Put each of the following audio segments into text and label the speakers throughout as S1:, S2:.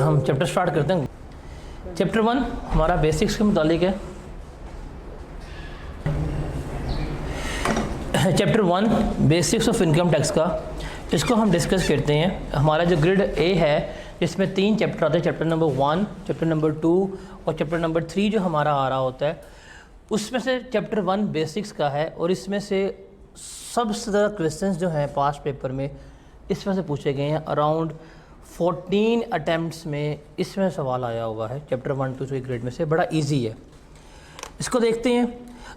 S1: हम chapter start करते हैं। चैप्टर 1 हमारा बेसिक्स के मुतालिक है। Chapter 1 basics of income tax का, इसको हम डिस्कस करते हैं। हमारा जो ग्रेड ए है इसमें 3 चैप्टर आते हैं, चैप्टर नंबर 1, चैप्टर नंबर 2 और चैप्टर नंबर 3 जो हमारा आ रहा होता है। उसमें से चैप्टर 1 बेसिक्स का है और इसमें से सबसे ज़्यादा क्वेश्चंस जो हैं पास्ट पेपर में इसमें से पूछे गए हैं। अराउंड 14 अटैम्प्ट्स में इसमें सवाल आया हुआ है। चैप्टर 1 2 3 ग्रेड में से बड़ा इजी है, इसको देखते हैं।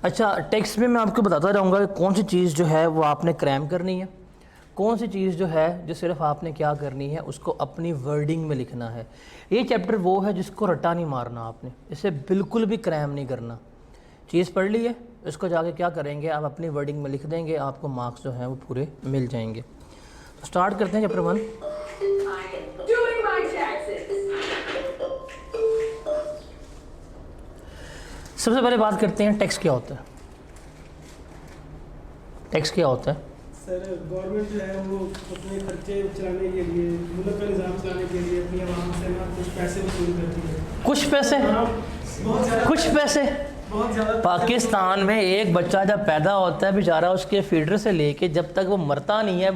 S1: अच्छा, टेक्स्ट में मैं आपको बताता रहूँगा कि कौन सी चीज़ जो है वो आपने क्रैम करनी है, कौन सी चीज़ जो है जो सिर्फ आपने क्या करनी है उसको अपनी वर्डिंग में लिखना है। ये चैप्टर वो है जिसको रट्टा नहीं मारना, आपने इसे बिल्कुल भी क्रैम नहीं करना। चीज़ पढ़ ली है, इसको जाके क्या करेंगे आप अपनी वर्डिंग में लिख देंगे, आपको मार्क्स जो हैं वो पूरे मिल जाएंगे। तो स्टार्ट करते हैं चैप्टर 1। सबसे पहले बात करते हैं टैक्स क्या होता है। टैक्स क्या होता है
S2: सर? गवर्नमेंट जो है वो अपने खर्चे चलाने के लिए, मुल्क का निज़ाम चलाने के लिए अपनी आवाम से ना कुछ पैसे वसूल करती है।
S1: कुछ पैसे, कुछ पैसे। पाकिस्तान में एक बच्चा जब पैदा होता है बेचारा, उसके फीडर से लेके जब तक वो मरता नहीं है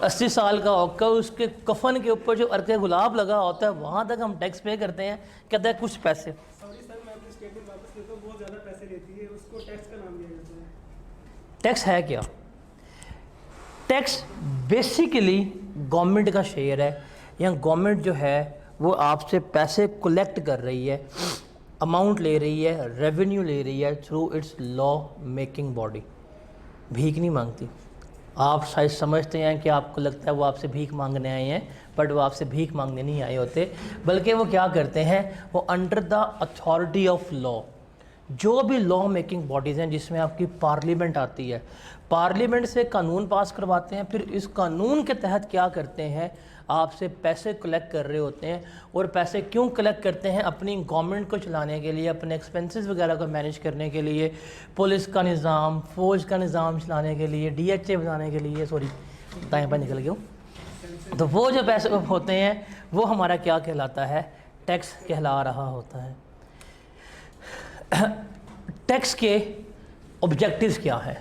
S1: 80 साल का होकर, उसके कफन के ऊपर जो अर्के गुलाब लगा होता है वहाँ तक हम टैक्स पे करते हैं। कहता है कुछ पैसे।
S2: सॉरी सर, मैं अपनी स्टेटमेंट वापस लेता हूँ। बहुत ज़्यादा पैसे लेती है, उसको टैक्स का नाम दिया जाता है।
S1: टैक्स है क्या? टैक्स बेसिकली गवर्नमेंट का शेयर है, या गवर्नमेंट जो है वो आपसे पैसे कलेक्ट कर रही है, अमाउंट ले रही है, रेवेन्यू ले रही है through it's law making body. भीख नहीं मांगती। आप शायद समझते हैं कि आपको लगता है वो आपसे भीख मांगने आए हैं, बट वो आपसे भीख मांगने नहीं आए होते, बल्कि वो क्या करते हैं, वो under the authority of law, जो भी लॉ मेकिंग बॉडीज़ हैं जिसमें आपकी पार्लियामेंट आती है, पार्लियामेंट से कानून पास करवाते हैं। फिर इस कानून के तहत क्या करते हैं, आपसे पैसे कलेक्ट कर रहे होते हैं। और पैसे क्यों कलेक्ट करते हैं? अपनी गवर्नमेंट को चलाने के लिए, अपने एक्सपेंसेस वगैरह को मैनेज करने के लिए, पुलिस का निज़ाम, फ़ौज का निज़ाम चलाने के लिए, DHA बनाने के लिए। सॉरी, दाएँ बाएँ निकल गया। तो वो जो पैसे होते हैं वो हमारा क्या कहलाता है? टैक्स कहला रहा होता है। टैक्स के ऑब्जेक्टिव्स क्या हैं,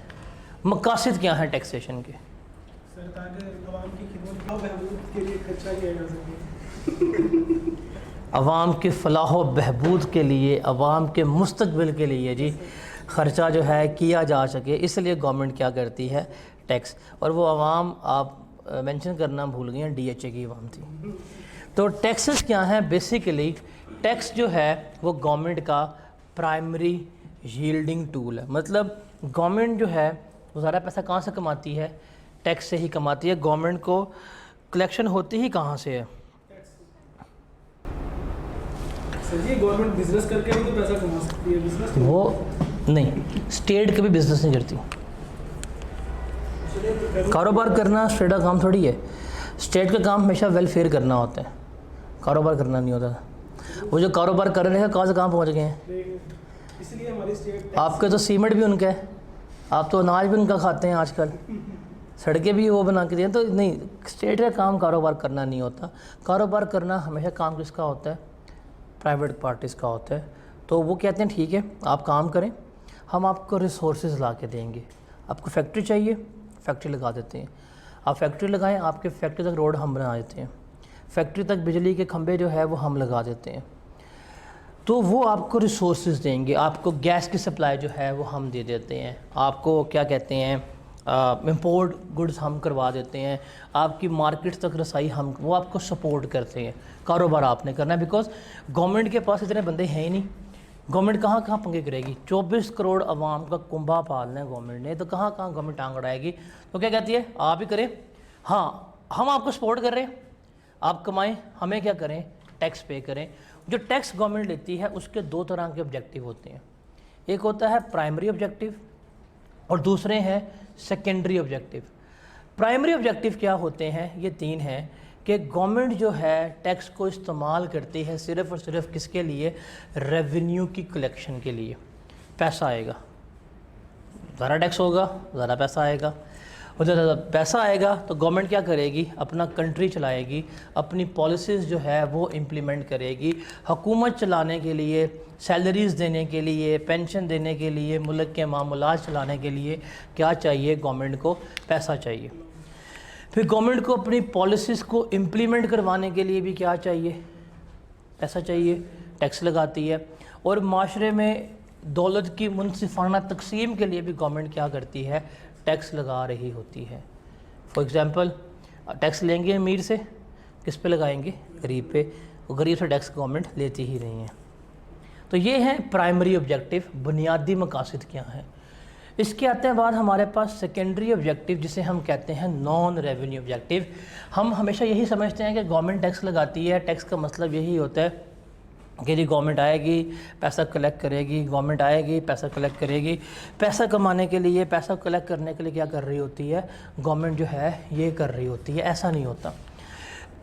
S1: मकासद क्या हैं टैक्सेशन के?
S2: सरकार के आवाम की खिदमत और बहबूद के लिए खर्चा किया जा सके।
S1: अवाम के फलाह व बहबूद के लिए, अवाम के मुस्तकबिल के लिए जी ख़र्चा जो है किया जा सके, इसलिए गवर्नमेंट क्या करती है? टैक्स। और वो अवाम आप मेंशन करना भूल गए हैं, DHA की अवाम थी। तो टैक्सेस क्या हैं? बेसिकली टैक्स जो है वो गवर्नमेंट का प्राइमरी यील्डिंग टूल है। मतलब गवर्नमेंट जो है वो ज़्यादा पैसा कहाँ से कमाती है? टैक्स से ही कमाती है। गवर्नमेंट को कलेक्शन होती ही कहाँ से है?
S2: सर जी, गवर्नमेंट बिजनेस करके भी तो पैसा कमा सकती है। बिजनेस
S1: वो नहीं, स्टेट कभी बिजनेस नहीं करती। कारोबार करना स्टेट का काम थोड़ी है। स्टेट का काम हमेशा वेलफेयर करना होता है, कारोबार करना नहीं होता। वो जो कारोबार कर रहे हैं कहाँ से कहाँ पहुँच गए हैं?
S2: इसलिए हमारी स्टेट,
S1: आपके तो सीमेंट भी उनका है, आप तो अनाज भी उनका खाते हैं आजकल, सड़कें भी वो बना के दिए। तो नहीं, स्टेट का काम कारोबार करना नहीं होता। कारोबार करना हमेशा काम किसका होता है? प्राइवेट पार्टीज़ का होता है। तो वो कहते हैं ठीक है आप काम करें, हम आपको रिसोर्सेज ला के देंगे। आपको फैक्ट्री चाहिए, फैक्ट्री लगा देते हैं। आप फैक्ट्री लगाएं, आपके फैक्ट्री तक रोड हम बना देते हैं, फैक्ट्री तक बिजली के खंभे जो है वो हम लगा देते हैं। तो वो आपको रिसोर्सेज देंगे। आपको गैस की सप्लाई जो है वो हम दे देते हैं। आपको क्या कहते हैं, इंपोर्ट गुड्स हम करवा देते हैं। आपकी मार्केट तक रसाई हम, वो आपको सपोर्ट करते हैं। कारोबार आपने करना है, बिकॉज गवर्नमेंट के पास इतने बंदे हैं ही नहीं। गवर्नमेंट कहाँ कहाँ पंगे करेगी? 24 करोड़ आवाम का कुंभा पालना है गवर्नमेंट ने, तो कहाँ कहाँ गवर्नमेंट टांग अड़ाएगी? तो क्या कहती है, आप ही करें, हाँ हम आपको सपोर्ट कर रहे हैं, आप कमाएं, हमें क्या करें, टैक्स पे करें। जो टैक्स गवर्नमेंट लेती है उसके 2 तरह के ऑब्जेक्टिव होते हैं। एक होता है प्राइमरी ऑब्जेक्टिव और दूसरे हैं सेकेंडरी ऑब्जेक्टिव। प्राइमरी ऑब्जेक्टिव क्या होते हैं? ये 3 हैं कि गवर्नमेंट जो है टैक्स को इस्तेमाल करती है सिर्फ़ और सिर्फ किसके लिए? रेवेन्यू की कलेक्शन के लिए। पैसा आएगा, ज़्यादा टैक्स होगा, ज़्यादा पैसा आएगा। उधर ज़्यादा पैसा आएगा तो गवर्नमेंट क्या करेगी, अपना कंट्री चलाएगी, अपनी पॉलिसीज़ जो है वो इम्प्लीमेंट करेगी। हुकूमत चलाने के लिए, सैलरीज़ देने के लिए, पेंशन देने के लिए, मुल्क के मामलात चलाने के लिए क्या चाहिए, गवर्नमेंट को पैसा चाहिए। फिर गवर्नमेंट को अपनी पॉलिसीज़ को इम्प्लीमेंट करवाने के लिए भी क्या चाहिए, पैसा चाहिए, टैक्स लगाती है। और माशरे में दौलत की मुनसिफाना तकसीम के लिए भी गवर्नमेंट क्या करती है, टैक्स लगा रही होती है। फॉर एग्ज़ाम्पल टैक्स लेंगे अमीर से, किस पे लगाएंगे, गरीब पे, और गरीब से टैक्स गवर्नमेंट लेती ही नहीं है। तो ये हैं प्राइमरी ऑब्जेक्टिव, बुनियादी मकासद क्या हैं। इसके आते हैं बाद हमारे पास सेकेंडरी ऑब्जेक्टिव, जिसे हम कहते हैं नॉन रेवेन्यू ऑब्जेक्टिव। हम हमेशा यही समझते हैं कि गवर्नमेंट टैक्स लगाती है, टैक्स का मतलब यही होता है कि जी गवर्नमेंट आएगी, पैसा कलेक्ट करेगी, गवर्नमेंट आएगी, पैसा कलेक्ट करेगी। पैसा कमाने के लिए, पैसा कलेक्ट करने के लिए क्या कर रही होती है, गवर्नमेंट जो है ये कर रही होती है। ऐसा नहीं होता।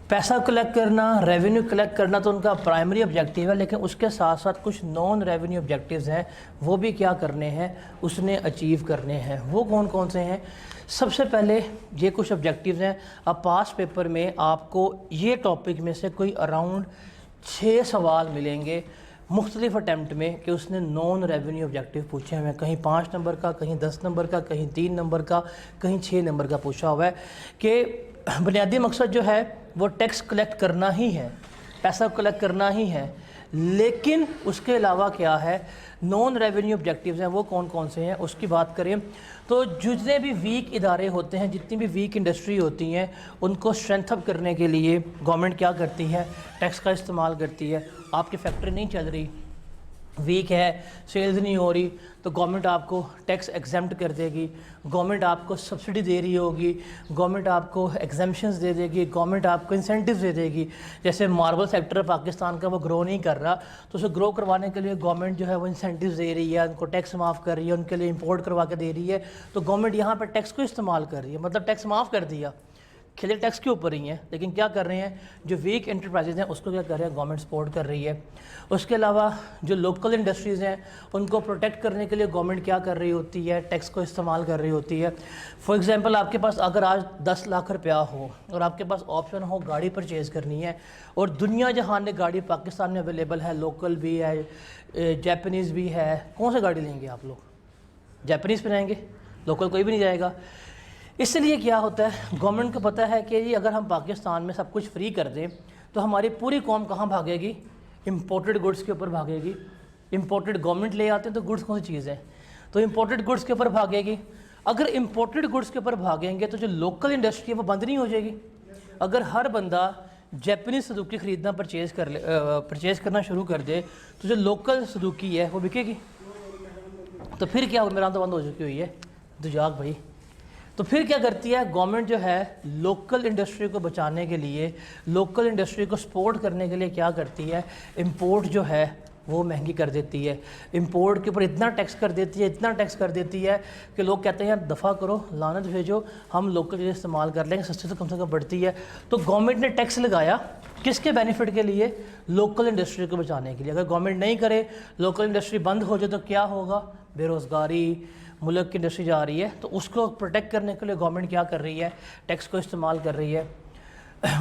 S1: पैसा कलेक्ट करना, रेवेन्यू कलेक्ट करना तो उनका प्राइमरी ऑब्जेक्टिव है, लेकिन उसके साथ साथ कुछ नॉन रेवेन्यू ऑब्जेक्टिव्स हैं, वो भी क्या करने हैं, उसने अचीव करने हैं। वो कौन कौन से हैं? सबसे पहले ये कुछ ऑब्जेक्टिव्स हैं। अब पास पेपर में आपको ये टॉपिक में से कोई अराउंड 6 सवाल मिलेंगे मुख्तलिफ अटैम्प्ट में कि उसने नॉन रेवेन्यू ऑब्जेक्टिव पूछे हुए हैं। कहीं 5 नंबर का, कहीं 10 नंबर का, कहीं 3 नंबर का, कहीं 6 नंबर का पूछा हुआ है कि बुनियादी मकसद जो है वो टैक्स कलेक्ट करना ही है, पैसा कलेक्ट करना ही है, लेकिन उसके अलावा क्या है, नॉन रेवेन्यू ऑब्जेक्टिव्स हैं, वो कौन कौन से हैं उसकी बात करें तो जितने भी वीक इदारे होते हैं, जितनी भी वीक इंडस्ट्री होती हैं, उनको स्ट्रेंथ अप करने के लिए गवर्नमेंट क्या करती है, टैक्स का इस्तेमाल करती है। आपकी फैक्ट्री नहीं चल रही, वीक है, सेल्स नहीं हो रही, तो गवर्नमेंट आपको टैक्स एग्जेम्प्ट कर देगी, गवर्नमेंट आपको सब्सिडी दे रही होगी, गवर्नमेंट आपको एग्जेम्पशंस दे देगी, गवर्नमेंट आपको इंसेंटिव्स दे देगी। जैसे मार्बल सेक्टर पाकिस्तान का वो ग्रो नहीं कर रहा, तो उसे ग्रो करवाने के लिए गवर्नमेंट जो है वो इंसेंटिव्स दे रही है, उनको टैक्स माफ़ कर रही है, उनके लिए इंपोर्ट करवा के दे रही है। तो गवर्नमेंट यहाँ पर टैक्स को इस्तेमाल कर रही है, मतलब टैक्स माफ़ कर दिया, खेले टैक्स के ऊपर ही हैं, लेकिन क्या कर रहे हैं, जो वीक एंटरप्राइजेज हैं उसको क्या कर रहे हैं, गवर्नमेंट सपोर्ट कर रही है। उसके अलावा जो लोकल इंडस्ट्रीज़ हैं उनको प्रोटेक्ट करने के लिए गवर्नमेंट क्या कर रही होती है, टैक्स को इस्तेमाल कर रही होती है। फॉर एग्जांपल आपके पास अगर आज 10 लाख रुपया हो और आपके पास ऑप्शन हो गाड़ी परचेज़ करनी है, और दुनिया जहान में गाड़ी पाकिस्तान में अवेलेबल है, लोकल भी है, जापानीज़ भी है, कौन सी गाड़ी लेंगे आप लोग? जापानीज़ पे जाएंगे, लोकल कोई भी नहीं जाएगा। इसलिए क्या होता है, गवर्नमेंट को पता है कि ये अगर हम पाकिस्तान में सब कुछ फ्री कर दें तो हमारी पूरी कौम कहाँ भागेगी, इंपोर्टेड गुड्स के ऊपर भागेगी। इंपोर्टेड गवर्नमेंट ले आते हैं तो गुड्स कौन सी चीज़ है, तो इंपोर्टेड गुड्स के ऊपर भागेगी। अगर इंपोर्टेड गुड्स के ऊपर भागेंगे तो जो लोकल इंडस्ट्री है वो बंद नहीं हो जाएगी। अगर हर बंदा जापानीज़ सुजुकी ख़रीदना परचेज़ करना शुरू कर दे तो जो लोकल सुजुकी है वो बिकेगी। तो फिर क्या, मेरा तो बंद हो चुकी हुई है दुजाक भाई। तो फिर क्या करती है गवर्नमेंट जो है, लोकल इंडस्ट्री को बचाने के लिए, लोकल इंडस्ट्री को सपोर्ट करने के लिए क्या करती है, इंपोर्ट जो है वो महंगी कर देती है। इंपोर्ट के ऊपर इतना टैक्स कर देती है, इतना टैक्स कर देती है कि लोग कहते हैं यार दफ़ा करो, लानत भेजो, हम लोकल चीज़ें इस्तेमाल कर लेंगे, सस्ते से कम बढ़ती है। तो गवर्नमेंट ने टैक्स लगाया किसके बेनिफिट के लिए, लोकल इंडस्ट्री को बचाने के लिए। अगर गवर्नमेंट नहीं करे, लोकल इंडस्ट्री बंद हो जाए तो क्या होगा, बेरोज़गारी, मुल्क की इंडस्ट्री जा रही है। तो उसको प्रोटेक्ट करने के लिए गवर्नमेंट क्या कर रही है, टैक्स को इस्तेमाल कर रही है।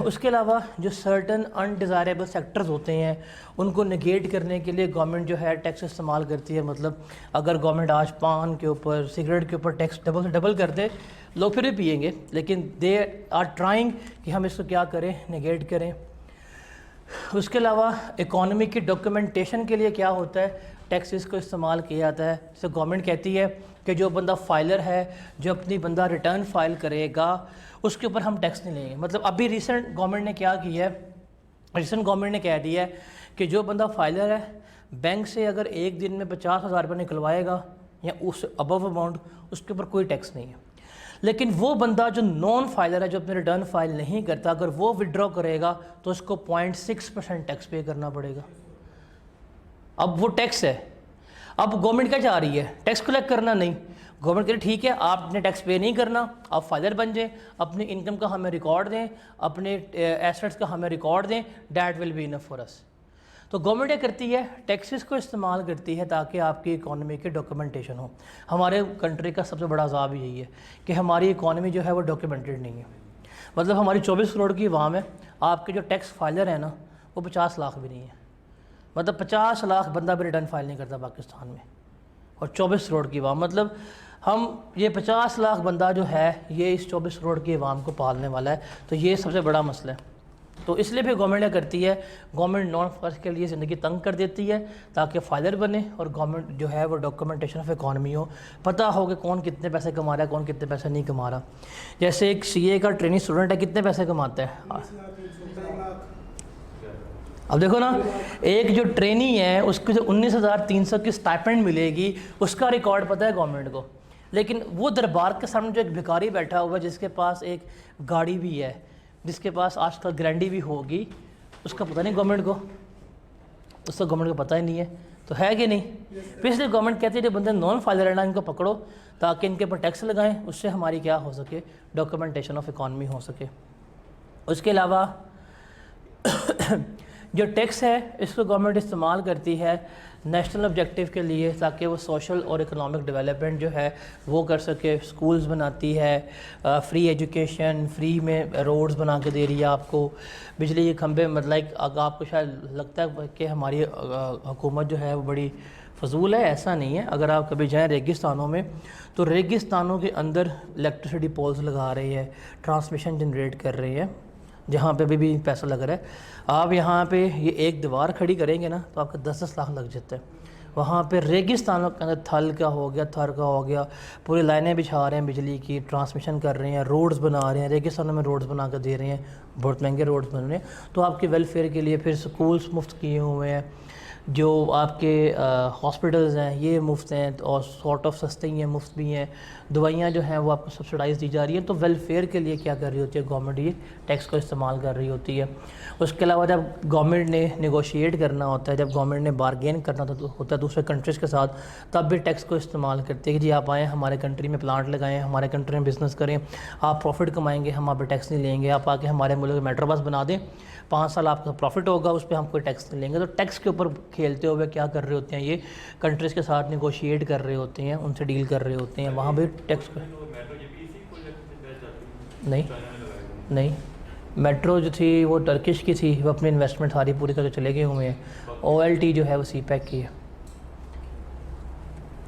S1: उसके अलावा जो सर्टन अनडिज़ायरेबल सेक्टर्स होते हैं उनको नेगेट करने के लिए गवर्नमेंट जो है टैक्स इस्तेमाल करती है। मतलब अगर गवर्नमेंट आज पान के ऊपर, सिगरेट के ऊपर टैक्स डबल से डबल कर दे, लोग फिर भी पिएंगे, लेकिन दे आर ट्राइंग कि हम इसको क्या करें, नेगेट करें। उसके अलावा इकोनॉमी की डॉक्यूमेंटेशन के लिए क्या होता है, टैक्सेस को इस्तेमाल किया जाता है। जैसे गवर्नमेंट कहती है कि जो बंदा फाइलर है, जो अपनी बंदा रिटर्न फाइल करेगा उसके ऊपर हम टैक्स नहीं लेंगे। मतलब अभी रिसेंट गवर्नमेंट ने क्या किया है, रिसेंट गवर्नमेंट ने कह दिया है कि जो बंदा फाइलर है, बैंक से अगर एक दिन में 50,000 रुपये निकलवाएगा या उस अबव अमाउंट, उसके ऊपर कोई टैक्स नहीं है। लेकिन वो बंदा जो नॉन फाइलर है, जो अपने रिटर्न फाइल नहीं करता, अगर वो विड्रॉ करेगा तो उसको 0.6% टैक्स पे करना पड़ेगा। अब वो टैक्स है। अब गवर्नमेंट क्या चाह रही है, टैक्स कलेक्ट करना नहीं। गवर्नमेंट कह रही ठीक है, आपने टैक्स पे नहीं करना, आप फाइलर बन जाएं, अपनी इनकम का हमें रिकॉर्ड दें, अपने एसेट्स का हमें रिकॉर्ड दें, that will be enough for us. तो गवर्नमेंट क्या करती है, टैक्सेस को इस्तेमाल करती है ताकि आपकी इकोनॉमी के डॉक्यूमेंटेशन हो। हमारे कंट्री का सबसे बड़ा अज़ाब यही है कि हमारी इकोनॉमी जो है वो डॉक्यूमेंटेड नहीं है। मतलब हमारी 24 करोड़ की आवाम है, आपके जो टैक्स फाइलर है ना वो 50 लाख भी नहीं है। मतलब 50 लाख बंदा भी रिटर्न फाइल नहीं करता पाकिस्तान में, और 24 करोड़ की आवाम। मतलब हम ये 50 लाख बंदा जो है ये इस 24 करोड़ की आवाम को पालने वाला है। तो ये सबसे बड़ा मसला है। तो इसलिए फिर गवर्नमेंट क्या करती है, गवर्नमेंट नॉन फर्स्ट के लिए ज़िंदगी तंग कर देती है ताकि फाइलर बने और गवर्नमेंट जो है वो डॉक्यूमेंटेशन ऑफ इकॉनमी हो, पता हो कि कौन कितने पैसे कमा रहा है, कौन कितने पैसे नहीं कमा रहा। जैसे एक सीए का ट्रेनिंग स्टूडेंट है, कितने पैसे कमाता है? अब देखो ना, एक जो ट्रेनी है उसको जो 19,300 की स्टाइपेंड मिलेगी, उसका रिकॉर्ड पता है गवर्नमेंट को। लेकिन वो दरबार के सामने जो एक भिखारी बैठा हुआ है जिसके पास एक गाड़ी भी है, जिसके पास आजकल ग्रैंडी भी होगी, उसका पता नहीं गवर्नमेंट को, उसका गवर्नमेंट को पता ही नहीं है। तो है कि नहीं? फिर इसलिए गवर्नमेंट कहती है जो बंदे नॉन फाइलर है ना, इनको पकड़ो ताकि इनके ऊपर टैक्स लगाएं, उससे हमारी क्या हो सके, डॉक्यूमेंटेशन ऑफ इकॉनमी हो सके। उसके अलावा जो टैक्स है इसको गवर्नमेंट इस्तेमाल करती है नेशनल ऑब्जेक्टिव के लिए ताकि वो सोशल और इकोनॉमिक डेवलपमेंट जो है वो कर सके। स्कूल्स बनाती है, फ्री एजुकेशन, फ्री में रोड्स बना के दे रही है आपको, बिजली के खंभे। मतलब अगर आपको शायद लगता है कि हमारी हुकूमत जो है वो बड़ी फजूल है, ऐसा नहीं है। अगर आप कभी जाएँ रेगिस्तानों में, तो रेगिस्तानों के अंदर इलेक्ट्रिसिटी पोल्स लगा रही है, ट्रांसमिशन जनरेट कर रही है, जहाँ पे भी पैसा लग रहा है। आप यहाँ पे ये एक दीवार खड़ी करेंगे ना तो आपका 10-10 लाख लग जाता है। वहाँ पे रेगिस्तानों के अंदर थल का हो गया, थर का हो गया, पूरी लाइनें बिछा रहे हैं बिजली की, ट्रांसमिशन कर रहे हैं, रोड्स बना रहे हैं, रेगिस्तानों में रोड्स बना कर दे रहे हैं, बहुत महंगे रोड्स बन रहे हैं। तो आपके वेलफेयर के लिए फिर स्कूल्स मुफ्त किए हुए हैं, जो आपके हॉस्पिटल्स हैं ये मुफ्त हैं और सॉर्ट ऑफ सस्ते ही हैं, मुफ्त भी हैं। दवाइयाँ जो हैं वो आपको सब्सिडाइज़ दी जा रही हैं। तो वेलफेयर के लिए क्या कर रही होती है गवर्नमेंट, ये टैक्स को इस्तेमाल कर रही होती है। उसके अलावा जब गवर्नमेंट ने नेगोशिएट करना होता है, जब गवर्नमेंट ने बारगेन करना होता है दूसरे कंट्रीज़ के साथ, तब भी टैक्स को इस्तेमाल करती है कि जी आप आएँ हमारे कंट्री में प्लांट लगाएँ, हमारे कंट्री में बिज़नेस करें, आप प्रॉफिट कमाएँगे, हम आप पे टैक्स नहीं लेंगे। आप आके हमारे मुल्क में मेट्रो बस बना दें, 5 साल आपका प्रॉफिट होगा, उस पर हम कोई टैक्स नहीं लेंगे। तो टैक्स के ऊपर खेलते हुए क्या कर रहे होते हैं, ये कंट्रीज़ के साथ नेगोशिएट कर रहे होते हैं, उनसे डील कर रहे होते हैं। वहाँ भी टैक्स नहीं, मेट्रो जो थी वो टर्किश की थी, वो अपनी इन्वेस्टमेंट सारी पूरी करके चले गए हुए हैं। OLT जो है वो CPEC की है।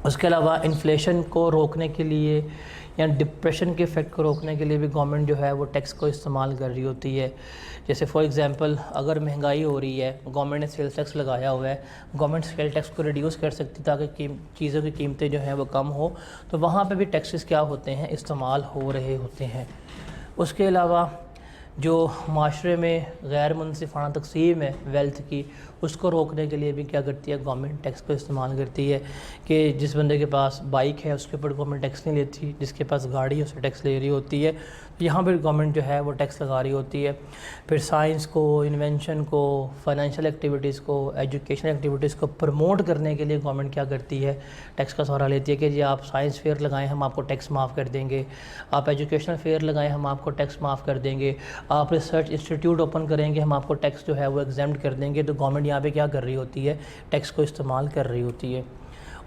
S1: उसके अलावा इन्फ्लेशन को रोकने के लिए या डिप्रेशन के इफ़ेक्ट को रोकने के लिए भी गवर्नमेंट जो है वो टैक्स को इस्तेमाल कर रही होती है। जैसे फॉर एग्जांपल अगर महंगाई हो रही है, गवर्नमेंट ने सेल्स टैक्स लगाया हुआ है, गवर्नमेंट सेल टैक्स को रिड्यूस कर सकती ताकि चीज़ों की कीमतें जो हैं वो कम हो, तो वहाँ पे भी टैक्सेस क्या होते हैं, इस्तेमाल हो रहे होते हैं। उसके अलावा जो माशरे में गैर मुनसिफाना तकसीम है वेल्थ की, उसको रोकने के लिए भी क्या करती है गवर्नमेंट टैक्स को इस्तेमाल करती है कि जिस बंदे के पास बाइक है उसके ऊपर गवर्नमेंट टैक्स नहीं लेती, जिसके पास गाड़ी है उससे टैक्स ले रही होती है। तो यहाँ पर गवर्नमेंट जो है वो टैक्स लगा रही होती है। फिर साइंस को, इन्वेंशन को, फाइनेंशियल एक्टिविटीज़ को, एजुकेशन एक्टिविटीज़ को प्रमोट करने के लिए गवर्नमेंट क्या करती है, टैक्स का सहारा लेती है कि जी आप साइंस फेयर लगाएं हम आपको टैक्स माफ़ कर देंगे, आप एजुकेशनल फेयर लगाएं हम आपको टैक्स माफ़ कर देंगे, आप रिसर्च इंस्टीट्यूट ओपन करेंगे हम आपको टैक्स जो है वो एग्जेम्प्ट कर देंगे। तो गवर्नमेंट यहाँ पे क्या कर रही होती है, टैक्स को इस्तेमाल कर रही होती है।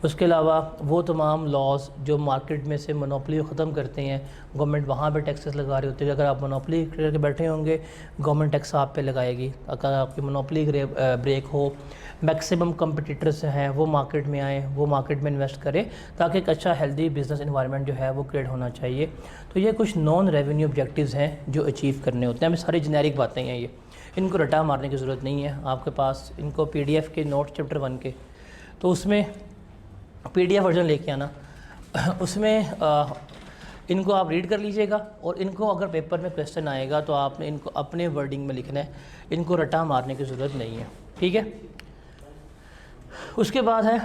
S1: उसके अलावा वो तमाम लॉज जो मार्केट में से मोनोपोली को ख़त्म करते हैं, गवर्नमेंट वहाँ पे टैक्सेस लगा रही होती है। अगर आप मोनोपोली करके बैठे होंगे, गवर्नमेंट टैक्स आप पे लगाएगी। अगर आपकी मोनोपोली ब्रेक हो, मैक्सिमम कंपटीटर्स हैं वो मार्केट में आएँ, वो मार्केट में इन्वेस्ट करें, ताकि एक अच्छा हेल्दी बिजनेस एनवायरनमेंट जो है वो क्रिएट होना चाहिए। तो ये कुछ नॉन रेवेन्यू ऑब्जेक्टिव्स हैं जो अचीव करने होते हैं। हमें सारी जेनेरिक बातें हैं, ये इनको रटा मारने की ज़रूरत नहीं है। आपके पास इनको PDF के नोट चैप्टर 1 के, तो उसमें PDF वर्जन लेके आना, उसमें इनको आप रीड कर लीजिएगा और इनको अगर पेपर में क्वेश्चन आएगा तो आपने इनको अपने वर्डिंग में लिखना है, इनको रटा मारने की ज़रूरत नहीं है, ठीक है। उसके बाद है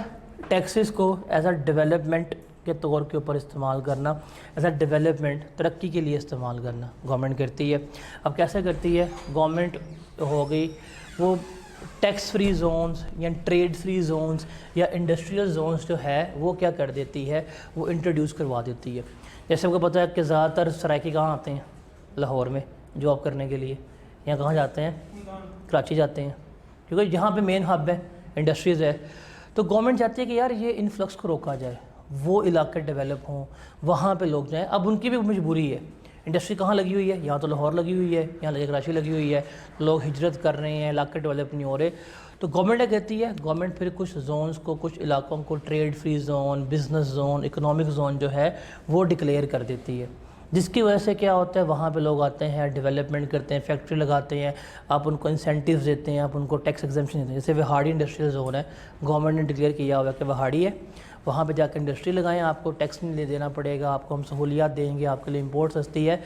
S1: टैक्सेस को एज अ डेवलपमेंट के तौर के ऊपर इस्तेमाल करना, एज अ डेवलपमेंट तरक्की के लिए इस्तेमाल करना गवर्नमेंट करती है। अब कैसे करती है गवर्नमेंट, हो गई वो टैक्स फ्री जोन्स या ट्रेड फ्री जोन्स या इंडस्ट्रियल जोन्स जो है वो क्या कर देती है, वो इंट्रोड्यूस करवा देती है। जैसे आपको पता है कि ज़्यादातर सराइकी कहाँ आते हैं, लाहौर में जॉब करने के लिए, या कहाँ जाते हैं, कराची जाते हैं, क्योंकि जहाँ पे मेन हब है, इंडस्ट्रीज़ है, तो गवर्नमेंट चाहती है कि यार ये इन्फ्लक्स को रोका जाए, वो इलाके डेवलप हों, वहाँ पे लोग जाएं। अब उनकी भी मजबूरी है, इंडस्ट्री कहाँ लगी हुई है, यहाँ तो लाहौर लगी हुई है, यहाँ कराची लगी हुई है, लोग हिजरत कर रहे हैं, इलाके डेवलप नहीं हो रहे। तो गवर्नमेंट क्या कहती है, गवर्नमेंट फिर कुछ जोन्स को, कुछ इलाकों को trade free zone, business zone, economic zone जो है वो डिक्लेयर कर देती है, जिसकी वजह से क्या होता है, वहाँ पे लोग आते हैं, डेवलपमेंट करते हैं, फैक्ट्री लगाते हैं, आप उनको इंसेंटिव्स देते हैं, आप उनको टैक्स एग्जम्पशन देते हैं। जैसे वहाड़ी इंडस्ट्रियल जोन है, गवर्नमेंट ने डिक्लेयर किया हुआ है कि वहाड़ी है, वहाँ पे जाकर इंडस्ट्री लगाएं, आपको टैक्स नहीं देना पड़ेगा, आपको हम सहूलियात देंगे, आपके लिए इंपोर्ट सस्ती है,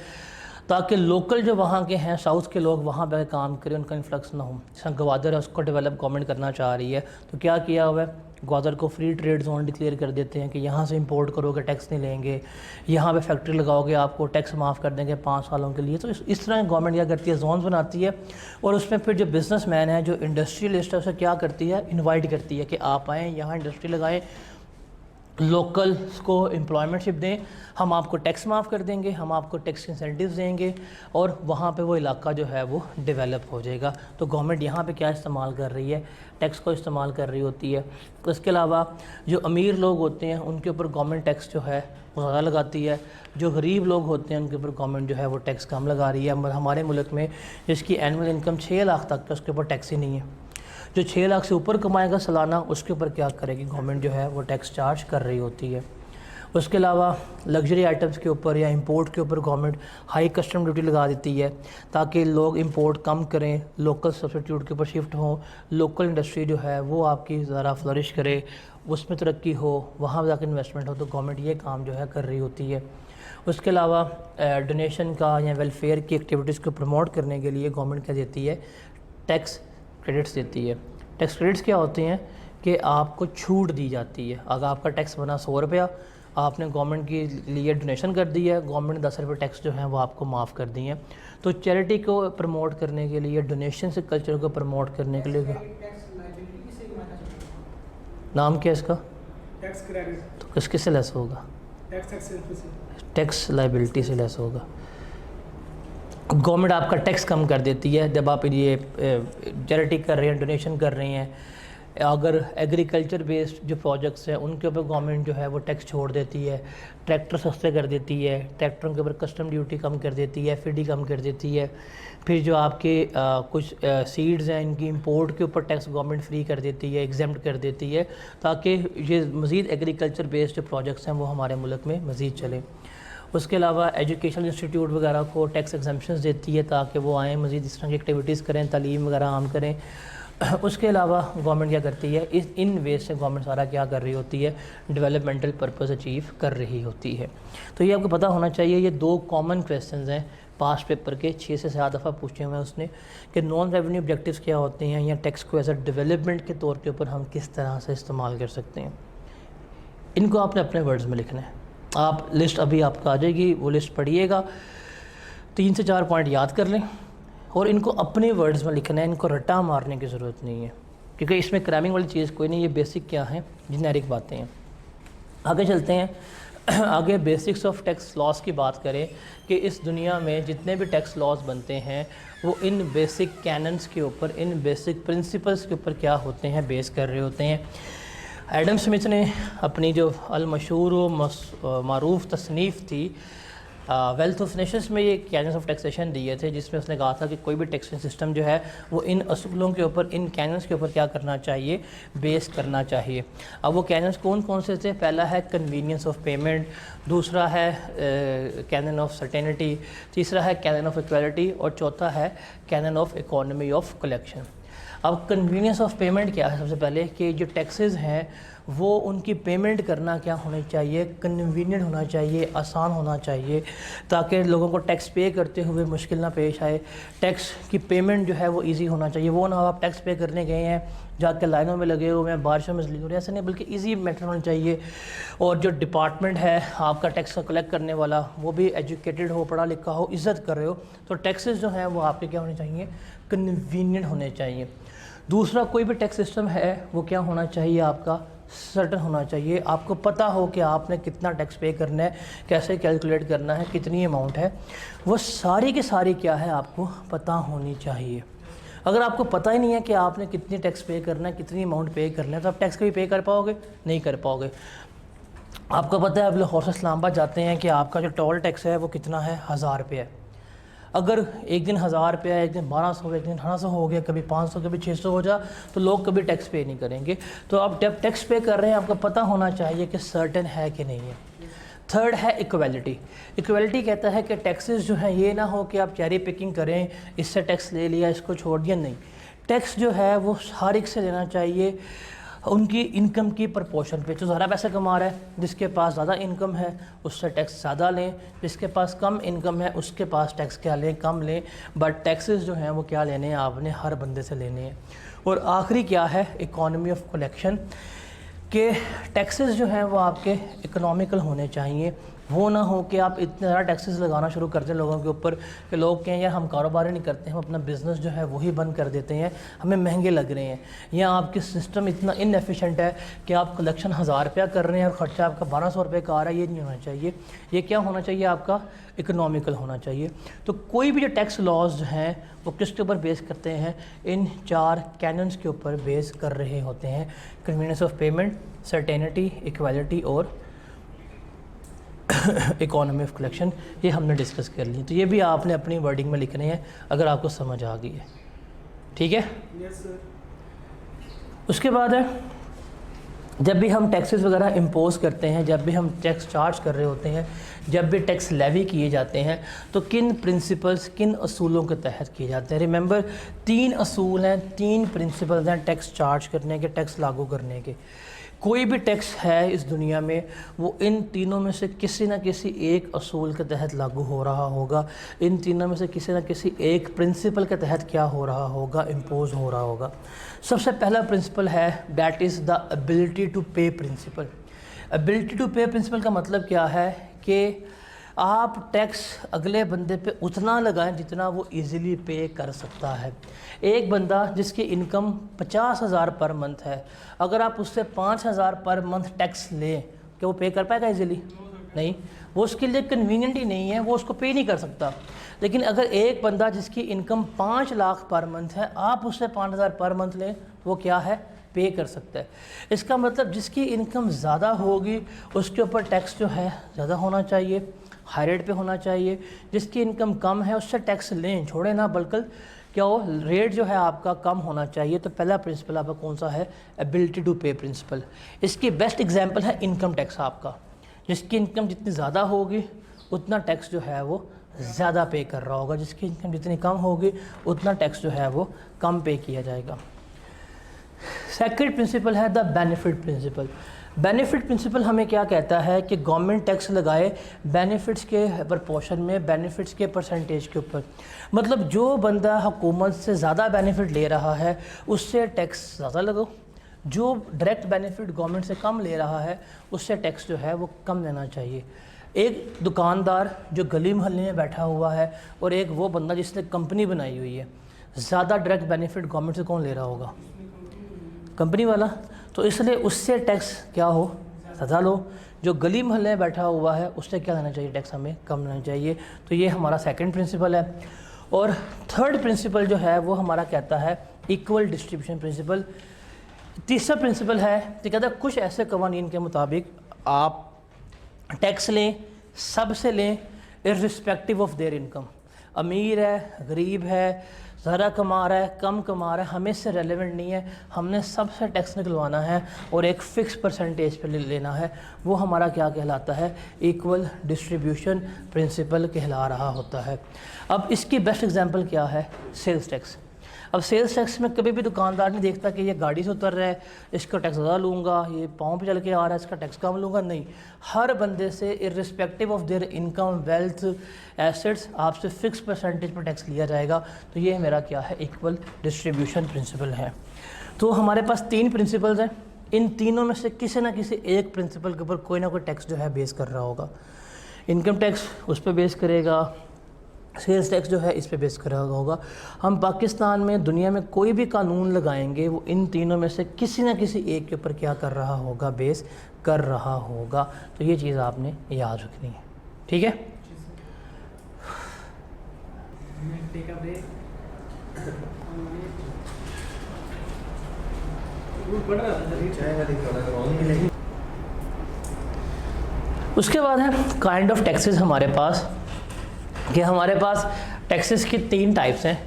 S1: ताकि लोकल जो वहाँ के हैं साउथ के लोग वहाँ पर काम करें, उनका इन्फ्लक्स ना हो। जैसा गवादर है उसको डेवलप गवर्नमेंट करना चाह रही है, तो क्या किया हुआ है, ग्वादर को फ्री ट्रेड जोन डिक्लेयर कर देते हैं कि यहाँ से इंपोर्ट करोगे टैक्स नहीं लेंगे, यहाँ पे फैक्ट्री लगाओगे आपको टैक्स माफ़ कर देंगे 5 सालों के लिए। तो इस तरह गवर्नमेंट क्या करती है, जोन्स बनाती है, और उसमें फिर जो बिज़नेसमैन है, जो इंडस्ट्रियलिस्ट है, उसे क्या करती है, इन्वाइट करती है कि आप आएँ, यहाँ इंडस्ट्री लगाएँ, लोकल्स को एम्प्लॉयमेंटशिप दें, हम आपको टैक्स माफ़ कर देंगे, हम आपको टैक्स इंसेंटिव्स देंगे, और वहाँ पे वो इलाका जो है वो डेवलप हो जाएगा। तो गवर्नमेंट यहाँ पे क्या इस्तेमाल कर रही है, टैक्स को इस्तेमाल कर रही होती है। उसके अलावा जो अमीर लोग होते हैं उनके ऊपर गवर्नमेंट टैक्स जो है वो ज़्यादा लगाती है, जो गरीब लोग होते हैं उनके ऊपर गवर्नमेंट जो है वो टैक्स कम लगा रही है। हमारे मुल्क में जिसकी एनुअल इनकम 6 लाख तक है उसके ऊपर टैक्स ही नहीं है, जो 6 लाख से ऊपर कमाएगा सालाना उसके ऊपर क्या करेगी गवर्नमेंट जो है वो टैक्स चार्ज कर रही होती है। उसके अलावा लग्जरी आइटम्स के ऊपर या इंपोर्ट के ऊपर गवर्नमेंट हाई कस्टम ड्यूटी लगा देती है, ताकि लोग इंपोर्ट कम करें, लोकल सब्सिट्यूट के ऊपर शिफ्ट हों, लोकल इंडस्ट्री जो है वो आपकी ज़रा फ्लरिश करे, उसमें तरक्की हो, वहाँ जाकर इन्वेस्टमेंट हो। तो गवर्नमेंट ये काम जो है कर रही होती है। उसके अलावा डोनेशन का या वेलफेयर की एक्टिविटीज़ को प्रमोट करने के लिए गवर्नमेंट क्या देती है, टैक्स क्रेडिट्स देती है। टैक्स क्रेडिट्स क्या होते हैं कि आपको छूट दी जाती है। अगर आपका टैक्स बना 100 रुपया, आपने गवर्नमेंट के लिए डोनेशन कर दी है, गवर्नमेंट ने 10 रुपये टैक्स जो है वो आपको माफ़ कर दिए हैं। तो चैरिटी को प्रमोट करने के लिए, डोनेशन से कल्चर को प्रमोट करने के लिए, नाम क्या है इसका,
S2: टैक्स क्रेडिट,
S1: तो किससे लेस होगा, टैक्स लाइबिलिटी से लेस होगा। गवर्नमेंट आपका टैक्स कम कर देती है जब आप ये चैरिटी कर रहे हैं, डोनेशन कर रहे हैं। अगर एग्रीकल्चर बेस्ड जो प्रोजेक्ट्स हैं उनके ऊपर गवर्नमेंट जो है वो टैक्स छोड़ देती है, ट्रैक्टर सस्ते कर देती है, ट्रैक्टरों के ऊपर कस्टम ड्यूटी कम कर देती है, एफईडी कम कर देती है। फिर जो आपके कुछ सीड्स हैं इनकी इंपोर्ट के ऊपर टैक्स गवर्नमेंट फ्री कर देती है, एग्जेम्प्ट कर देती है, ताकि ये मज़ीद एग्रीकल्चर बेस्ड जो प्रोजेक्ट्स हैं वो हमारे मुल्क में मज़ीद चलें। उसके अलावा एजुकेशनल इंस्टीट्यूट वगैरह को टैक्स एग्जम्पशंस देती है ताकि वो आएँ, मज़ीद इस तरह की एक्टिविटीज़ करें, तालीम वगैरह आम करें। उसके अलावा गवर्नमेंट क्या करती है, इन वेज से गवर्नमेंट सारा क्या कर रही होती है, डेवलपमेंटल पर्पस अचीव कर रही होती है। तो ये आपको पता होना चाहिए, ये 2 कॉमन क्वेश्चंस हैं पास्ट पेपर के, 6 से 7 दफ़ा पूछे हुए हैं उसने, कि नॉन रेवेन्यू ऑब्जेक्टिव्स क्या होते हैं, या टैक्स को एज अ डेवलपमेंट के तौर के ऊपर हम किस तरह से इस्तेमाल कर सकते हैं। इनको आपने अपने वर्ड्स में लिखना है। आप लिस्ट अभी आपका आ जाएगी, वो लिस्ट पढ़िएगा, 3 से 4 पॉइंट याद कर लें और इनको अपने वर्ड्स में लिखना है, इनको रट्टा मारने की ज़रूरत नहीं है, क्योंकि इसमें क्रैमिंग वाली चीज़ कोई नहीं, ये बेसिक क्या है, जेनेरिक बातें हैं। आगे चलते हैं। आगे बेसिक्स ऑफ टैक्स लॉस की बात करें कि इस दुनिया में जितने भी टैक्स लॉस बनते हैं वो इन बेसिक कैनन्स के ऊपर, इन बेसिक प्रिंसिपल्स के ऊपर क्या होते हैं, बेस कर रहे होते हैं। एडम स्मिथ ने अपनी जो अल-मशहूर व मारूफ तसनीफ़ थी वेल्थ ऑफ नेशंस में ये कैनन्स ऑफ टैक्सेशन दिए थे, जिसमें उसने कहा था कि कोई भी टैक्सेशन सिस्टम जो है वो इन असूलों के ऊपर, इन कैनन्स के ऊपर क्या करना चाहिए, बेस करना चाहिए। अब वो कैनन्स कौन कौन से थे, पहला है कन्वीनियंस ऑफ पेमेंट, दूसरा है कैनन ऑफ सर्टेनिटी, तीसरा है कैनन ऑफ इक्वालिटी और चौथा है canon of economy of collection. अब कन्वीनियंस ऑफ पेमेंट क्या है, सबसे पहले कि जो टैक्सेस हैं वो उनकी पेमेंट करना क्या होनी चाहिए, कन्वीनियंट होना चाहिए, आसान होना चाहिए, ताकि लोगों को टैक्स पे करते हुए मुश्किल ना पेश आए। टैक्स की पेमेंट जो है वो इजी होना चाहिए, वो ना आप टैक्स पे करने गए हैं जाके लाइनों में लगे हुए हैं, बारिशों में इसलिए हो रहे हैं, ऐसा नहीं, बल्कि इजी मैटर होना चाहिए। और जो डिपार्टमेंट है आपका टैक्स का कलेक्ट करने वाला वो भी एजुकेटेड हो, पढ़ा लिखा हो, इज़्ज़त कर रहे हो, तो टैक्सेस जो हैं वो आपके क्या होने चाहिए, कन्वीनियंट होने चाहिए। दूसरा, कोई भी टैक्स सिस्टम है वो क्या होना चाहिए, आपका सर्टन होना चाहिए, आपको पता हो कि आपने कितना टैक्स पे करना है, कैसे कैलकुलेट करना है, कितनी अमाउंट है, वो सारी की सारी क्या है आपको पता होनी चाहिए। अगर आपको पता ही नहीं है कि आपने कितनी टैक्स पे करना है, कितनी अमाउंट पे करना है, तो आप टैक्स कभी पे कर पाओगे? नहीं कर पाओगे। आपको पता है आप लाहौर से इस्लामाबाद जाते हैं कि आपका जो टोल टैक्स है वो कितना है, 1000 रुपये है। अगर एक दिन 1000 रुपया, एक दिन 1200, एक दिन 1800 हो गया, कभी 500, कभी 600 हो जा, तो लोग कभी टैक्स पे नहीं करेंगे। तो आप जब टैक्स पे कर रहे हैं आपको पता होना चाहिए कि सर्टेन है कि नहीं है। थर्ड है इक्वालिटी। इक्वालिटी कहता है कि टैक्सेस जो है ये ना हो कि आप चेरी पिकिंग करें, इससे टैक्स ले लिया, इसको छोड़ दिया, नहीं। टैक्स जो है वो हर एक से लेना चाहिए उनकी इनकम की प्रपोर्शन पे। जो ज़्यादा पैसे कमा रहा है, जिसके पास ज़्यादा इनकम है उससे टैक्स ज़्यादा लें, जिसके पास कम इनकम है उसके पास टैक्स क्या लें, कम लें। बट टैक्सेस जो हैं वो क्या लेने हैं, आपने हर बंदे से लेने हैं। और आखिरी क्या है, इकोनॉमी ऑफ कलेक्शन, के टैक्सेस जो हैं वो आपके इकोनॉमिकल होने चाहिए। वो ना हो कि आप इतने ज़्यादा टैक्सेस लगाना शुरू कर दें लोगों के ऊपर कि लोग कहें यार हम कारोबार ही नहीं करते, हम अपना बिज़नेस जो है वही बंद कर देते हैं, हमें महंगे लग रहे हैं। या आपकी सिस्टम इतना इनएफिशिएंट है कि आप कलेक्शन 1000 रुपया कर रहे हैं और ख़र्चा आपका 1200 रुपये का आ रहा है। ये नहीं होना चाहिए। ये क्या होना चाहिए, आपका इकोनॉमिकल होना चाहिए। तो कोई भी जो टैक्स लॉज हैं वो किसके ऊपर बेस करते हैं, इन 4 कैनन्स के ऊपर बेस कर रहे होते हैं। Convenience of payment, certainty, equality और इकोनॉमी ऑफ कलेक्शन। ये हमने डिस्कस कर ली। तो ये भी आपने अपनी वर्डिंग में लिखने हैं अगर आपको समझ आ गई है, ठीक है।
S2: Yes sir.
S1: उसके बाद है, जब भी हम टैक्सेस वगैरह इम्पोज करते हैं, जब भी हम टैक्स चार्ज कर रहे होते हैं, जब भी टैक्स लेवी किए जाते हैं, तो किन प्रिंसिपल्स, किन असूलों के तहत किए जाते हैं। रिमेंबर 3 असूल हैं, 3 प्रिंसिपल्स हैं टैक्स चार्ज करने के, टैक्स लागू करने के। कोई भी टैक्स है इस दुनिया में वो इन तीनों में से किसी न किसी एक असूल के तहत लागू हो रहा होगा। इन तीनों में से किसी न किसी एक प्रिंसिपल के तहत क्या हो रहा होगा, इम्पोज हो रहा होगा। सबसे पहला प्रिंसिपल है that is the ability to pay principle. Ability to pay principle का मतलब क्या है कि आप टैक्स अगले बंदे पे उतना लगाएं जितना वो इजीली पे कर सकता है। एक बंदा जिसकी इनकम 50,000 पर मंथ है, अगर आप उससे 5,000 पर मंथ टैक्स लें, क्या वो पे कर पाएगा इजीली? नहीं, वो उसके लिए कन्वीनियंट ही नहीं है, वो उसको पे नहीं कर सकता। लेकिन अगर एक बंदा जिसकी इनकम 5 लाख पर मंथ है, आप उससे 5,000 पर मंथ लें, वो क्या है, पे कर सकता है। इसका मतलब जिसकी इनकम ज़्यादा होगी उसके ऊपर टैक्स जो है ज़्यादा होना चाहिए, हाई रेट पे होना चाहिए। जिसकी इनकम कम है उससे टैक्स लें, छोड़े ना, बल्कि क्या हो, रेट जो है आपका कम होना चाहिए। तो पहला प्रिंसिपल आपका कौन सा है, एबिलिटी टू पे प्रिंसिपल। इसकी बेस्ट एग्जांपल है इनकम टैक्स आपका। जिसकी इनकम जितनी ज़्यादा होगी उतना टैक्स जो है वो ज़्यादा पे कर रहा होगा, जिसकी इनकम जितनी कम होगी उतना टैक्स जो है वो कम पे किया जाएगा। सेकंड प्रिंसिपल है the benefit principle. Benefit principle हमें क्या कहता है कि गवर्नमेंट टैक्स लगाए बेनिफिट्स के प्रपोर्शन में, बेनिफिट्स के परसेंटेज के ऊपर। मतलब जो बंदा हुकूमत से ज़्यादा बेनिफिट ले रहा है उससे टैक्स ज़्यादा लगाओ, जो डायरेक्ट बेनिफिट गवर्नमेंट से कम ले रहा है उससे टैक्स जो है वो कम लेना चाहिए। एक दुकानदार जो गली मोहल्ले में बैठा हुआ है और एक वो बंदा जिसने कंपनी बनाई हुई है, ज़्यादा डायरेक्ट बेनिफिट गवर्नमेंट से कौन ले रहा होगा, कंपनी वाला। तो इसलिए उससे टैक्स क्या हो, ज़्यादा लो। जो गली मोहल्ले में बैठा हुआ है उससे क्या लेना चाहिए, टैक्स हमें कम लेना चाहिए। तो ये हमारा सेकंड प्रिंसिपल है। और थर्ड प्रिंसिपल जो है वो हमारा कहता है इक्वल डिस्ट्रीब्यूशन प्रिंसिपल। तीसरा प्रिंसिपल है कि कहता है कुछ ऐसे कवानीन के मुताबिक आप टैक्स लें, सब से लें, इर्रिस्पेक्टिव ऑफ देयर इनकम। अमीर है, गरीब है, ज़्यादा कमा रहा है, कम कमा रहा है, हमें इससे रेलेवेंट नहीं है, हमने सबसे टैक्स निकलवाना है और एक फ़िक्स परसेंटेज पे लेना है। वो हमारा क्या कहलाता है, इक्वल डिस्ट्रीब्यूशन प्रिंसिपल कहला रहा होता है। अब इसकी बेस्ट एग्जांपल क्या है, सेल्स टैक्स। अब सेल्स टैक्स में कभी भी दुकानदार नहीं देखता कि ये गाड़ी से उतर रहा है इसका टैक्स ज़्यादा लूँगा, ये पाँव पे चल के आ रहा है इसका टैक्स कम लूँगा, नहीं। हर बंदे से irrespective of their income, wealth, assets, आपसे फिक्स परसेंटेज पर टैक्स लिया जाएगा। तो ये मेरा क्या है, इक्वल डिस्ट्रीब्यूशन प्रिंसिपल है। तो हमारे पास 3 प्रिंसिपल्स हैं, इन तीनों में से किसी ना किसी एक प्रिंसिपल के ऊपर कोई ना कोई टैक्स जो है बेस कर रहा होगा। इनकम टैक्स उस पर बेस करेगा, सेल्स टैक्स जो है इस पे बेस करा होगा। हम पाकिस्तान में, दुनिया में कोई भी कानून लगाएंगे वो इन तीनों में से किसी न किसी एक के ऊपर क्या कर रहा होगा, बेस कर रहा होगा। तो ये चीज़ आपने याद रखनी है, ठीक है।
S2: Take a break. बढ़ रहा था।
S1: उसके बाद है काइंड ऑफ टैक्सेस हमारे पास, कि हमारे पास टैक्सेस की 3 टाइप्स हैं।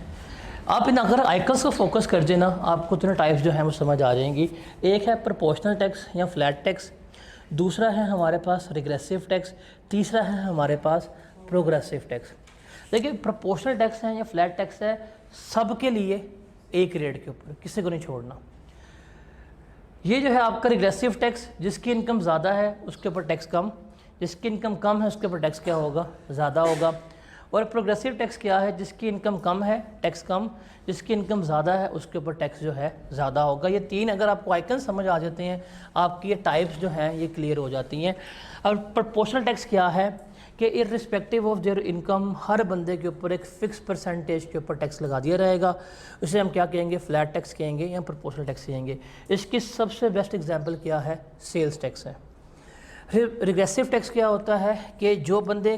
S1: आप इन अगर आइकन्स को फोकस कर देना आपको तीनों टाइप्स जो हैं वो समझ आ जाएंगी। एक है प्रोपोर्शनल टैक्स या फ्लैट टैक्स, दूसरा है हमारे पास रिग्रेसिव टैक्स, तीसरा है हमारे पास प्रोग्रेसिव टैक्स। देखिए प्रोपोर्शनल टैक्स है या फ्लैट टैक्स है, सबके लिए एक रेट के ऊपर, किसी को नहीं छोड़ना। ये जो है आपका रिग्रेसिव टैक्स, जिसकी इनकम ज़्यादा है उसके ऊपर टैक्स कम, जिसकी इनकम कम है उसके ऊपर टैक्स क्या होगा, ज़्यादा होगा। और प्रोग्रेसिव टैक्स क्या है, जिसकी इनकम कम है टैक्स कम, जिसकी इनकम ज़्यादा है उसके ऊपर टैक्स जो है ज़्यादा होगा। ये 3 अगर आपको आइकन समझ आ जाते हैं, आपकी ये टाइप्स जो हैं ये क्लियर हो जाती हैं। और प्रोपोर्शनल टैक्स क्या है कि इर्रिस्पेक्टिव ऑफ देयर इनकम हर बंदे के ऊपर एक फ़िक्स परसेंटेज के ऊपर टैक्स लगा दिया रहेगा। उसे हम क्या कहेंगे, फ्लैट टैक्स कहेंगे या प्रोपोर्शनल टैक्स कहेंगे। इसकी सबसे बेस्ट एग्जांपल क्या है, सेल्स टैक्स है। रिग्रेसिव टैक्स क्या होता है कि जो बंदे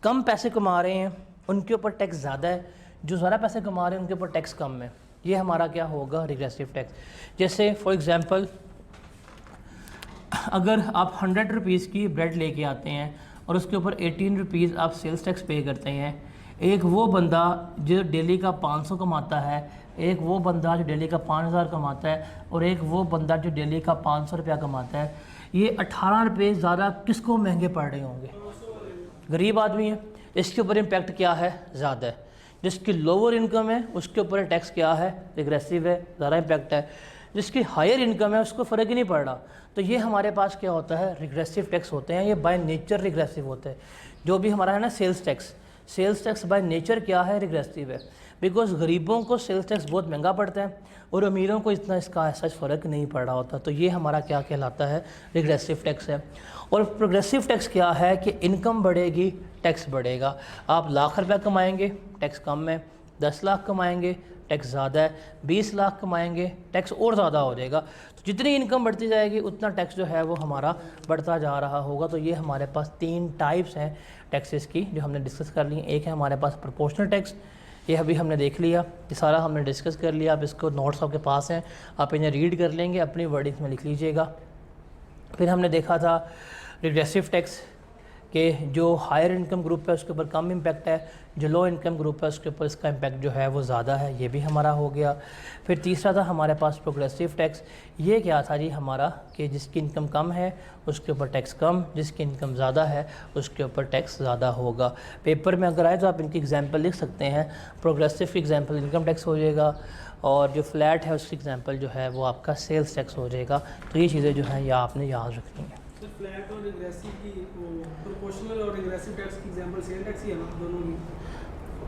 S1: कम पैसे कमा रहे हैं उनके ऊपर टैक्स ज़्यादा है, जो ज़्यादा पैसे कमा रहे हैं उनके ऊपर टैक्स कम है। ये हमारा क्या होगा, रिग्रेसिव टैक्स। जैसे फॉर एग्जांपल अगर आप 100 रुपीज़ की ब्रेड लेके आते हैं और उसके ऊपर 18 रुपीज़ आप सेल्स टैक्स पे करते हैं, एक वो बंदा जो डेली का 500 कमाता है, एक वो बंदा जो डेली का 5000 कमाता है, और एक वो बंदा जो डेली का 500 रुपया कमाता है, ये 18 रुपये ज़्यादा किसको महंगे पड़ रहे होंगे, गरीब आदमी है। इसके ऊपर इम्पैक्ट क्या है, ज़्यादा है। जिसकी लोअर इनकम है उसके ऊपर टैक्स क्या है, रिग्रेसिव है, ज़्यादा इम्पैक्ट है। जिसकी हायर इनकम है उसको फ़र्क ही नहीं पड़ रहा। तो ये हमारे पास क्या होता है, रिग्रेसिव टैक्स होते हैं। ये बाय नेचर रिग्रेसिव होते हैं। जो भी हमारा है ना सेल्स टैक्स बाय नेचर क्या है, रिग्रेसिव है। बिकॉज गरीबों को सेल्स टैक्स बहुत महंगा पड़ता है और अमीरों को इतना इसका ऐसा फ़र्क नहीं पड़ रहा होता। तो ये हमारा क्या कहलाता है, रिग्रेसिव टैक्स है। और प्रोग्रेसिव टैक्स क्या है कि इनकम बढ़ेगी टैक्स बढ़ेगा। आप लाख रुपया कमाएंगे टैक्स कम है, 10 लाख कमाएंगे टैक्स ज़्यादा है, 20 लाख कमाएंगे टैक्स और ज़्यादा हो जाएगा। तो जितनी इनकम बढ़ती जाएगी उतना टैक्स जो है वो हमारा बढ़ता जा रहा होगा। तो ये हमारे पास 3 टाइप्स हैं टैक्सेस की जो हमने डिस्कस कर ली। एक है हमारे पास प्रोपोर्शनल टैक्स, ये अभी हमने देख लिया, ये सारा हमने डिस्कस कर लिया। आप इसको नोट्स आपके पास हैं, आप इन्हें रीड कर लेंगे, अपनी वर्डिंग्स में लिख लीजिएगा। फिर हमने देखा था रिग्रेसिव टैक्स कि जो हायर इनकम ग्रुप है उसके ऊपर कम इम्पैक्ट है, जो लो इनकम ग्रुप है उसके ऊपर इसका इम्पैक्ट जो है वो ज़्यादा है, ये भी हमारा हो गया। फिर तीसरा था हमारे पास प्रोग्रेसिव टैक्स। ये क्या था जी हमारा कि जिसकी इनकम कम है उसके ऊपर टैक्स कम, जिसकी इनकम ज़्यादा है उसके ऊपर टैक्स ज़्यादा होगा। पेपर में अगर आए तो आप इनकी एग्जाम्पल लिख सकते हैं। प्रोग्रेसिव की एग्जाम्पल इनकम टैक्स हो जाएगा और जो फ्लैट है उसकी एग्जाम्पल जो है वो आपका सेल्स टैक्स हो जाएगा। तो ये चीज़ें जो हैं ये आपने याद रखनी है।
S2: फ्लैट और रिग्रेसिव की, प्रोपोर्शनल और रिग्रेसिव टैक्स की एग्जांपल सेल टैक्स ही है ना, दोनों की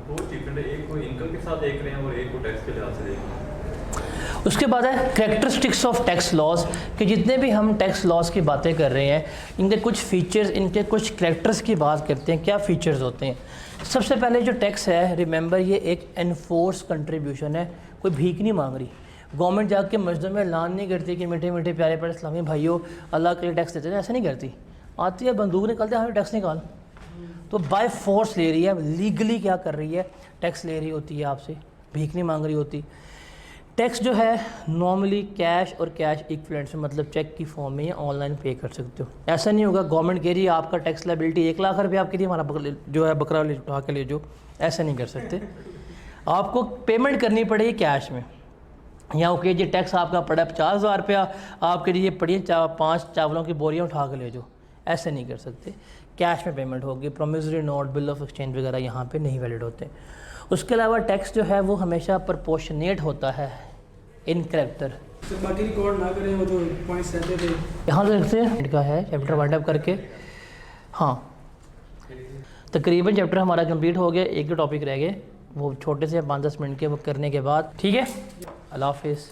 S3: बहुत डिफरेंट है। एक को इनकम के साथ देख रहे हैं और एक को टैक्स के लिहाज से देख रहे हैं।
S1: उसके बाद है कैरेक्टरिस्टिक्स ऑफ टैक्स लॉज, कि जितने भी हम टैक्स लॉज की बातें कर रहे हैं इनके कुछ फीचर्स, इनके कुछ कैरेक्टर्स की बात करते हैं। क्या फीचर्स होते हैं? सबसे पहले जो टैक्स है, रिमेंबर ये एक एनफोर्स कंट्रीब्यूशन है, कोई भीख नहीं मांग रही। गवर्नमेंट जाके मस्जिद में ऐलान नहीं करती कि मीठे मीठे प्यारे प्यारे इस्लामी भाइयों अल्लाह के लिए टैक्स देते हैं, ऐसा नहीं करती। आती है बंदूक निकलते हैं, हमें टैक्स निकाल। तो बाय फोर्स ले रही है, लीगली क्या कर रही है, टैक्स ले रही होती है आपसे, भीख नहीं मांग रही होती। टैक्स जो है नॉर्मली कैश और कैश इक्विवेलेंट में, मतलब चेक की फॉर्म में या ऑनलाइन पे कर सकते हो। ऐसा नहीं होगा गवर्नमेंट कह रही है आपका टैक्स लायबिलिटी 1 लाख रुपये, आपके लिए हमारा जो है बकरा उठा के ले जो, ऐसा नहीं कर सकते। आपको पेमेंट करनी पड़ेगी कैश में, या ओके जी टैक्स आपका पड़ा 50,000 रुपया, आपके लिए पड़ी 5 चावलों की बोरियाँ उठा के ले जाओ, ऐसे नहीं कर सकते। कैश में पेमेंट होगी। Promissory note, bill of exchange वगैरह यहाँ पे नहीं वैलिड होते। उसके अलावा टैक्स जो है वो हमेशा प्रोपोर्शनेट होता है इन कैरेक्टर।
S2: तो बाकी रिकॉर्ड ना करें, वो जो पॉइंट्स रहते थे
S1: यहाँ से देखते हैं का है चैप्टर वाइंड अप करके। हाँ, तकरीबन चैप्टर हमारा कंप्लीट हो गया, एक दो टॉपिक रह गए, वो छोटे से 5-10 मिनट के वो करने के बाद, ठीक है। अल्लाह हाफिज़।